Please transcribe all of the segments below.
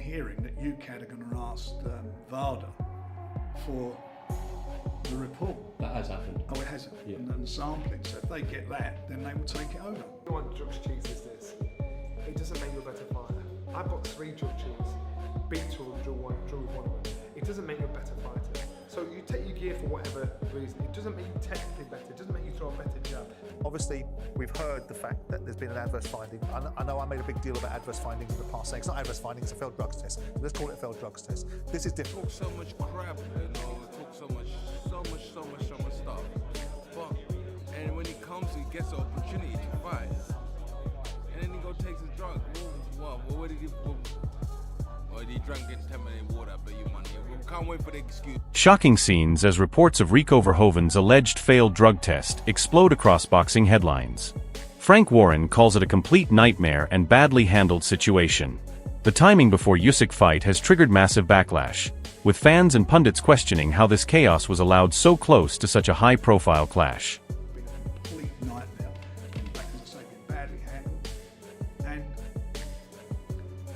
hearing that UKAD are going to ask VADA for the report. That has happened. Oh, it hasn't? Yeah. And sampling. So if they get that, then they will take it over. One drugs cheats is this. It doesn't make you a better fighter. I boxed 3 drug cheats, beat 2 of them, drew one of them. It doesn't make you a better fighter. So you take your gear for whatever reason. It doesn't make you technically better. It doesn't make you throw a better jab. Obviously, we've heard the fact that there's been an adverse finding. I know I made a big deal about adverse findings in the past, saying it's not adverse findings, it's a failed drugs test. So let's call it a failed drugs test. This is different. Talk so much crap, talk so much stuff. And when he comes, he gets an opportunity to fight. And then he go takes his drug. What did he? Or he drank contaminated water, but you money. We can't wait for the excuse. Shocking scenes as reports of Rico Verhoeven's alleged failed drug test explode across boxing headlines. Frank Warren calls it a complete nightmare and badly handled situation. The timing before Usyk fight has triggered massive backlash, with fans and pundits questioning how this chaos was allowed so close to such a high-profile clash. It's been a complete nightmare. As I say, been badly handled. And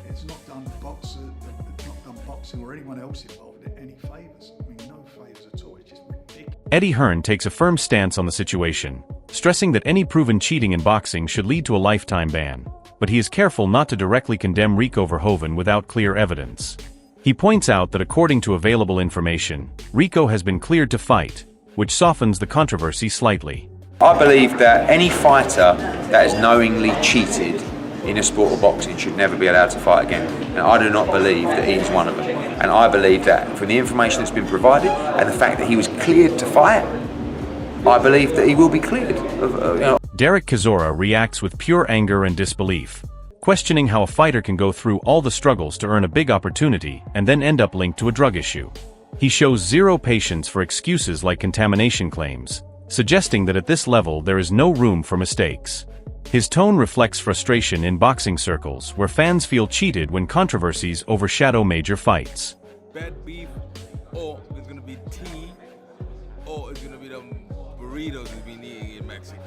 it's not done boxing or anyone else involved in any favours. I mean, no favours at all. It's just ridiculous. Eddie Hearn takes a firm stance on the situation, stressing that any proven cheating in boxing should lead to a lifetime ban, but he is careful not to directly condemn Rico Verhoeven without clear evidence. He points out that according to available information, Rico has been cleared to fight, which softens the controversy slightly. I believe that any fighter that has knowingly cheated in a sport of boxing should never be allowed to fight again. And I do not believe that he's one of them. And I believe that from the information that's been provided and the fact that he was cleared to fight, I believe that he will be cleared. Derek Chisora reacts with pure anger and disbelief, questioning how a fighter can go through all the struggles to earn a big opportunity and then end up linked to a drug issue. He shows zero patience for excuses like contamination claims, suggesting that at this level there is no room for mistakes. His tone reflects frustration in boxing circles where fans feel cheated when controversies overshadow major fights. Bad beef, or it's gonna be tea, or it's gonna be the burritos we've been eating in Mexico.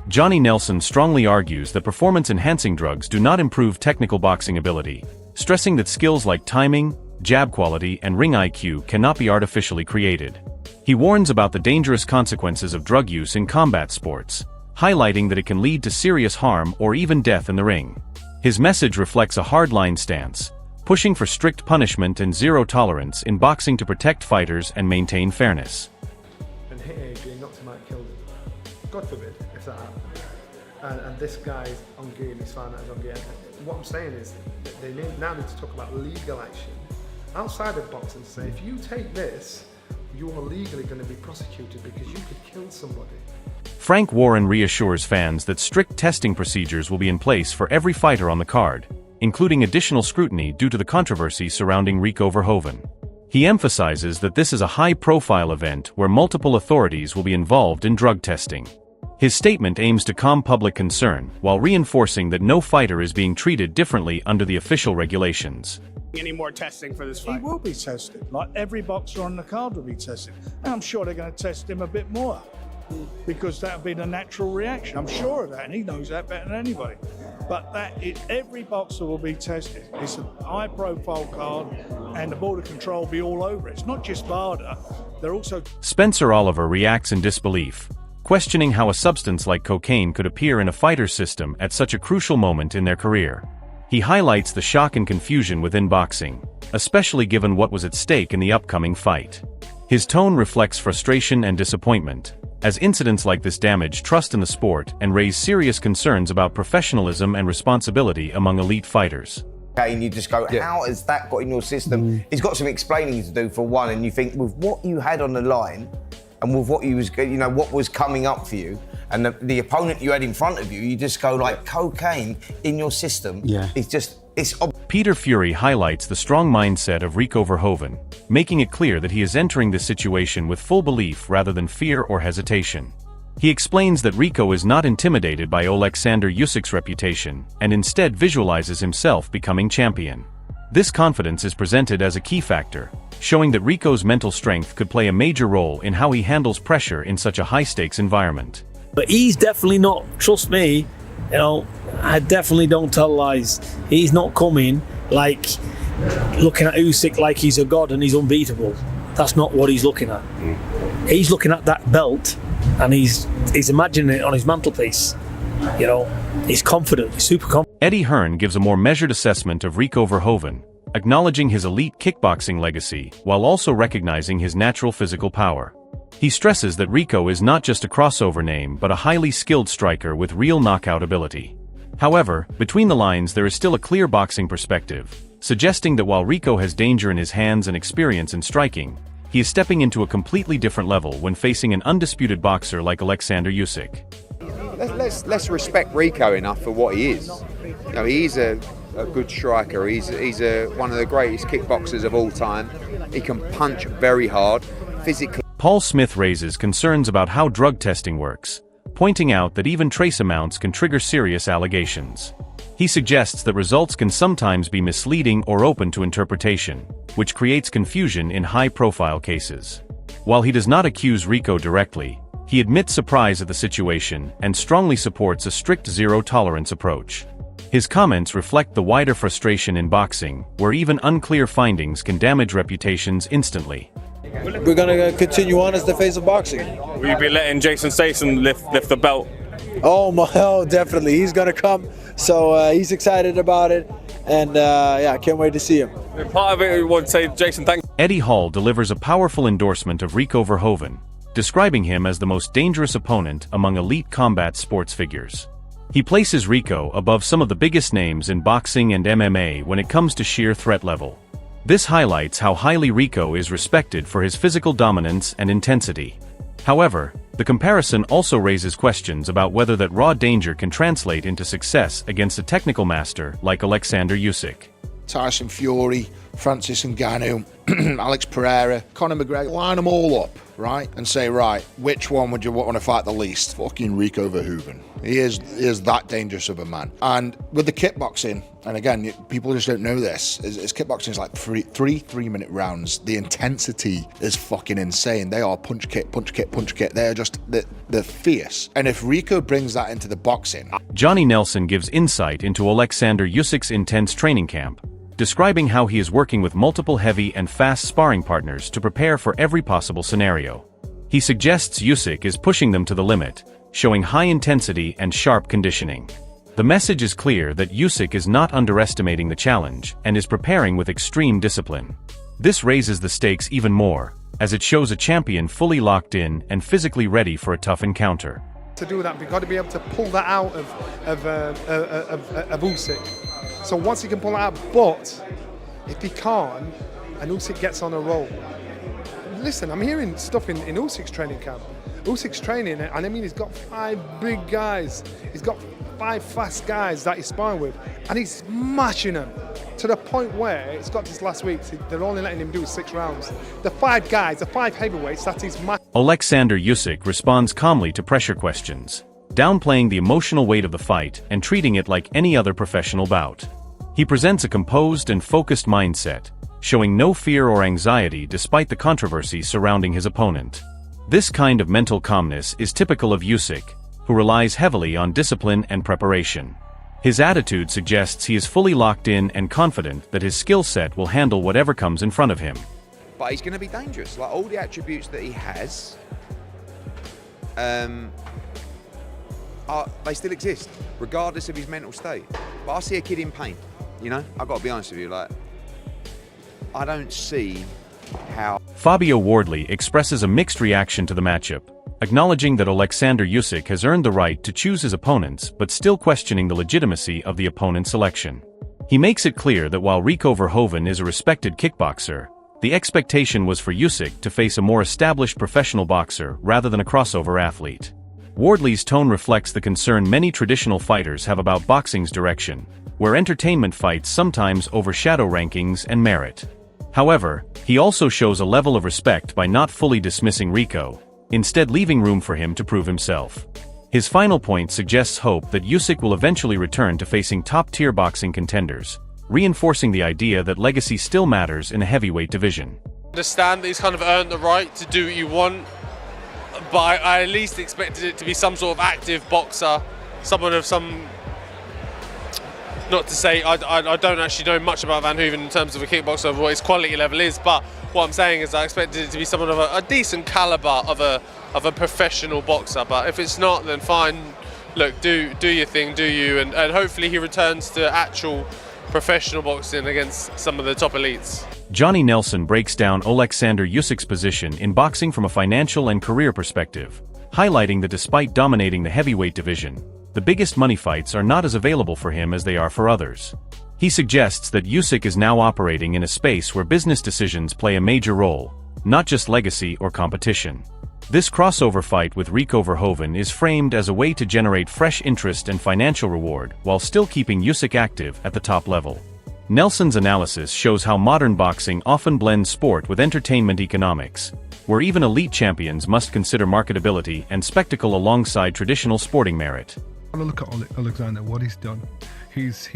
Johnny Nelson strongly argues that performance-enhancing drugs do not improve technical boxing ability, stressing that skills like timing, jab quality, and ring IQ cannot be artificially created. He warns about the dangerous consequences of drug use in combat sports, highlighting that it can lead to serious harm or even death in the ring. His message reflects a hardline stance, pushing for strict punishment and zero tolerance in boxing to protect fighters and maintain fairness. And hit Adrian, knocked him out, killed him. God forbid if that happened. And this guy's on gear and he's found out he's on gear. And what I'm saying is that they now need to talk about legal action outside of boxing to say, if you take this, you are legally going to be prosecuted because you could kill somebody. Frank Warren reassures fans that strict testing procedures will be in place for every fighter on the card, including additional scrutiny due to the controversy surrounding Rico Verhoeven. He emphasizes that this is a high-profile event where multiple authorities will be involved in drug testing. His statement aims to calm public concern while reinforcing that no fighter is being treated differently under the official regulations. Any more testing for this fight? He will be tested, like every boxer on the card will be tested. And I'm sure they're going to test him a bit more, because that would be the natural reaction. I'm sure of that, and he knows that better than anybody. But every boxer will be tested. It's a high-profile card, and the Border Control will be all over it. It's not just VADA, they're also... Spencer Oliver reacts in disbelief, questioning how a substance like cocaine could appear in a fighter's system at such a crucial moment in their career. He highlights the shock and confusion within boxing, especially given what was at stake in the upcoming fight. His tone reflects frustration and disappointment, as incidents like this damage trust in the sport and raise serious concerns about professionalism and responsibility among elite fighters. Okay, and you just go, how has that got in your system? He's got some explaining to do for one, and you think with what you had on the line and with what you was, what was coming up for you, and the opponent you had in front of you, you just go like, cocaine in your system. It's Peter Fury highlights the strong mindset of Rico Verhoeven, making it clear that he is entering this situation with full belief rather than fear or hesitation. He explains that Rico is not intimidated by Oleksandr Usyk's reputation and instead visualizes himself becoming champion. This confidence is presented as a key factor, showing that Rico's mental strength could play a major role in how he handles pressure in such a high-stakes environment. But he's definitely not, trust me, I definitely don't tell lies. He's not coming like looking at Usyk like he's a god and he's unbeatable. That's not what he's looking at. He's looking at that belt and he's imagining it on his mantelpiece. You know, he's confident, he's super confident. Eddie Hearn gives a more measured assessment of Rico Verhoeven, acknowledging his elite kickboxing legacy while also recognizing his natural physical power. He stresses that Rico is not just a crossover name but a highly skilled striker with real knockout ability. However, between the lines there is still a clear boxing perspective, suggesting that while Rico has danger in his hands and experience in striking, he is stepping into a completely different level when facing an undisputed boxer like Oleksandr Usyk. Let's respect Rico enough for what he is. You know, he's a good striker. He's one of the greatest kickboxers of all time. He can punch very hard, physically. Paul Smith raises concerns about how drug testing works, pointing out that even trace amounts can trigger serious allegations. He suggests that results can sometimes be misleading or open to interpretation, which creates confusion in high-profile cases. While he does not accuse Rico directly, he admits surprise at the situation and strongly supports a strict zero-tolerance approach. His comments reflect the wider frustration in boxing, where even unclear findings can damage reputations instantly. We're going to continue on as the face of boxing. Will you be letting Jason Statham lift the belt? Oh, definitely. He's going to come, so he's excited about it, and I can't wait to see him. Part of it, we want to say, Jason, thanks. Eddie Hall delivers a powerful endorsement of Rico Verhoeven, describing him as the most dangerous opponent among elite combat sports figures. He places Rico above some of the biggest names in boxing and MMA when it comes to sheer threat level. This highlights how highly Rico is respected for his physical dominance and intensity. However, the comparison also raises questions about whether that raw danger can translate into success against a technical master like Oleksandr Usyk. Tyson Fury, Francis Ngannou, Alex Pereira, Conor McGregor, line them all up, right? And say, right, which one would you want to fight the least? Fucking Rico Verhoeven. He is that dangerous of a man. And with the kickboxing, and again, people just don't know this, is kickboxing is like three-minute rounds. The intensity is fucking insane. They are punch, kick, punch, kick, punch, kick. They're just, they're fierce. And if Rico brings that into the boxing... Johnny Nelson gives insight into Oleksandr Usyk's intense training camp, describing how he is working with multiple heavy and fast sparring partners to prepare for every possible scenario. He suggests Usyk is pushing them to the limit, showing high intensity and sharp conditioning. The message is clear that Usyk is not underestimating the challenge and is preparing with extreme discipline. This raises the stakes even more, as it shows a champion fully locked in and physically ready for a tough encounter. To do that, we've got to be able to pull that out of Usyk. So once he can pull it out, but if he can't, and Usyk gets on a roll. Listen, I'm hearing stuff in Usyk's training camp. Usyk's training, and I mean, he's got 5 big guys. He's got 5 fast guys that he's sparring with, and he's smashing them to the point where it's got this last week. They're only letting him do 6 rounds. The 5 guys, the 5 heavyweights that he's mashing. Oleksandr Usyk responds calmly to pressure questions, downplaying the emotional weight of the fight and treating it like any other professional bout. He presents a composed and focused mindset, showing no fear or anxiety despite the controversy surrounding his opponent. This kind of mental calmness is typical of Usyk, who relies heavily on discipline and preparation. His attitude suggests he is fully locked in and confident that his skill set will handle whatever comes in front of him. But he's going to be dangerous. Like, all the attributes that he has, they still exist, regardless of his mental state. But I see a kid in pain, you know? I've got to be honest with you, like, I don't see how... Fabio Wardley expresses a mixed reaction to the matchup, acknowledging that Oleksandr Usyk has earned the right to choose his opponents but still questioning the legitimacy of the opponent's selection. He makes it clear that while Rico Verhoeven is a respected kickboxer, the expectation was for Usyk to face a more established professional boxer rather than a crossover athlete. Wardley's tone reflects the concern many traditional fighters have about boxing's direction, where entertainment fights sometimes overshadow rankings and merit. However, he also shows a level of respect by not fully dismissing Rico, instead leaving room for him to prove himself. His final point suggests hope that Usyk will eventually return to facing top-tier boxing contenders, reinforcing the idea that legacy still matters in a heavyweight division. I understand that he's kind of earned the right to do what you want, but I at least expected it to be some sort of active boxer, someone of some Not to say I don't actually know much about Verhoeven in terms of a kickboxer, of what his quality level is, but what I'm saying is I expected it to be someone of a decent caliber of a professional boxer. But if it's not, then fine. Look, do your thing, do you, and hopefully he returns to actual professional boxing against some of the top elites. Johnny Nelson breaks down Oleksandr Usyk's position in boxing from a financial and career perspective, highlighting that despite dominating the heavyweight division, the biggest money fights are not as available for him as they are for others. He suggests that Usyk is now operating in a space where business decisions play a major role, not just legacy or competition. This crossover fight with Rico Verhoeven is framed as a way to generate fresh interest and financial reward while still keeping Usyk active at the top level. Nelson's analysis shows how modern boxing often blends sport with entertainment economics, where even elite champions must consider marketability and spectacle alongside traditional sporting merit. When I look at Oleksandr, what he's done, he's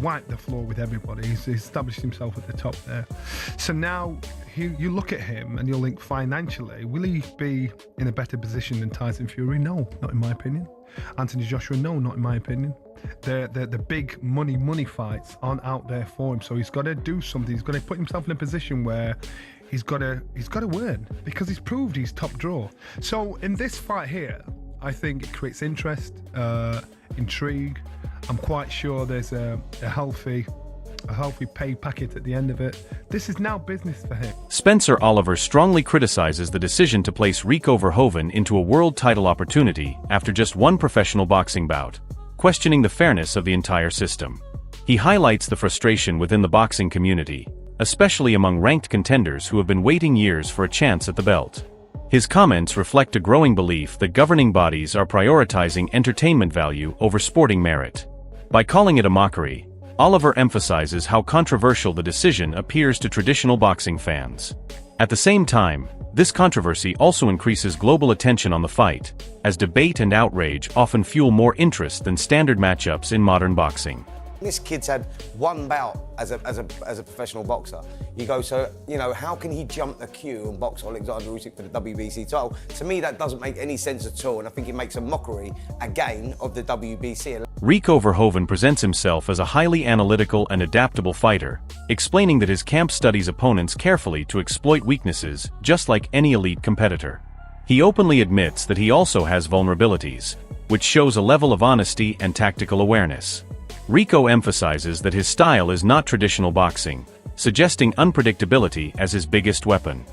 wiped the floor with everybody. He's established himself at the top there. So now you look at him and you'll think financially, will he be in a better position than Tyson Fury? No, not in my opinion. Anthony Joshua? No, not in my opinion. The big money fights aren't out there for him. So he's got to do something. He's got to put himself in a position where he's got to win, because he's proved he's top draw. So in this fight here, I think it creates interest, intrigue. I'm quite sure there's a healthy pay packet at the end of it. This is now business for him. Spencer Oliver strongly criticizes the decision to place Rico Verhoeven into a world title opportunity after just one professional boxing bout, questioning the fairness of the entire system. He highlights the frustration within the boxing community, especially among ranked contenders who have been waiting years for a chance at the belt. His comments reflect a growing belief that governing bodies are prioritizing entertainment value over sporting merit. By calling it a mockery, Oliver emphasizes how controversial the decision appears to traditional boxing fans. At the same time, this controversy also increases global attention on the fight, as debate and outrage often fuel more interest than standard matchups in modern boxing. This kid's had one bout as a professional boxer. You go, so, you know, how can he jump the queue and box Oleksandr Usyk for the WBC title? To me, that doesn't make any sense at all, and I think it makes a mockery, again, of the WBC. Rico Verhoeven presents himself as a highly analytical and adaptable fighter, explaining that his camp studies opponents carefully to exploit weaknesses, just like any elite competitor. He openly admits that he also has vulnerabilities, which shows a level of honesty and tactical awareness. Rico emphasizes that his style is not traditional boxing, suggesting unpredictability as his biggest weapon.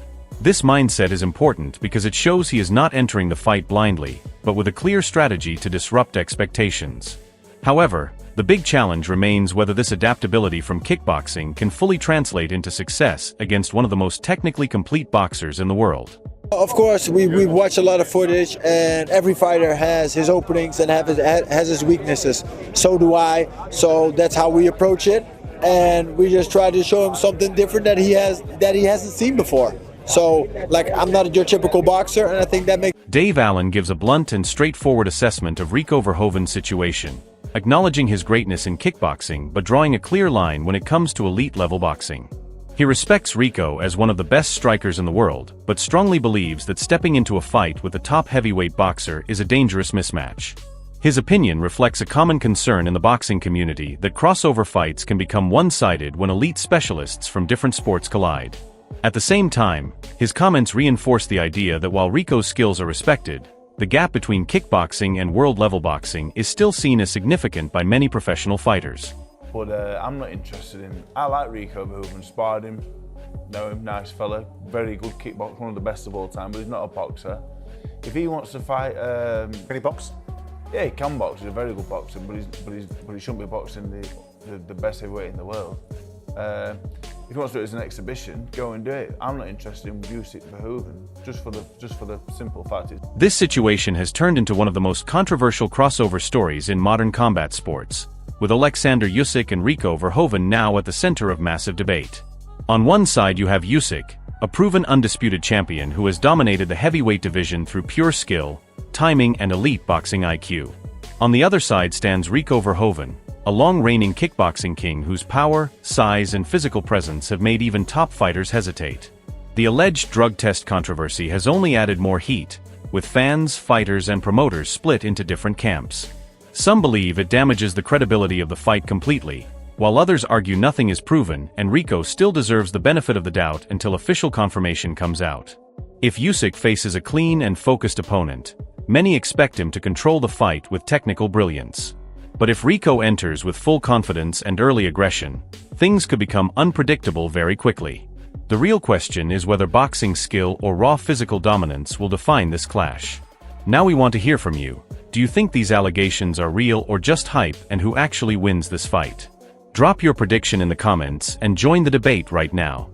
This mindset is important because it shows he is not entering the fight blindly, but with a clear strategy to disrupt expectations. However, the big challenge remains whether this adaptability from kickboxing can fully translate into success against one of the most technically complete boxers in the world. Of course, we watch a lot of footage, and every fighter has his openings and has his weaknesses. So do I. So that's how we approach it, and we just try to show him something different that he hasn't seen before. So, like, I'm not your typical boxer, and I think that makes. Dave Allen gives a blunt and straightforward assessment of Rico Verhoeven's situation, acknowledging his greatness in kickboxing but drawing a clear line when it comes to elite-level boxing. He respects Rico as one of the best strikers in the world, but strongly believes that stepping into a fight with a top heavyweight boxer is a dangerous mismatch. His opinion reflects a common concern in the boxing community that crossover fights can become one-sided when elite specialists from different sports collide. At the same time, his comments reinforce the idea that while Rico's skills are respected, the gap between kickboxing and world-level boxing is still seen as significant by many professional fighters. But I'm not interested in. I like Rico Verhoeven, sparred him, know him, nice fella, very good kickboxer, one of the best of all time, but he's not a boxer. If he wants to fight, can he box? Yeah, he can box. He's a very good boxer, but he shouldn't be boxing the best heavyweight in the world. If he wants to do it as an exhibition, go and do it. I'm not interested in Usyk Verhoeven, just for the simple fact. This situation has turned into one of the most controversial crossover stories in modern combat sports, with Oleksandr Usyk and Rico Verhoeven now at the center of massive debate. On one side you have Usyk, a proven undisputed champion who has dominated the heavyweight division through pure skill, timing and elite boxing IQ. On the other side stands Rico Verhoeven, a long-reigning kickboxing king whose power, size and physical presence have made even top fighters hesitate. The alleged drug test controversy has only added more heat, with fans, fighters and promoters split into different camps. Some believe it damages the credibility of the fight completely, while others argue nothing is proven and Rico still deserves the benefit of the doubt until official confirmation comes out. If Usyk faces a clean and focused opponent, many expect him to control the fight with technical brilliance. But if Rico enters with full confidence and early aggression, things could become unpredictable very quickly. The real question is whether boxing skill or raw physical dominance will define this clash. Now we want to hear from you. Do you think these allegations are real or just hype, and who actually wins this fight? Drop your prediction in the comments and join the debate right now.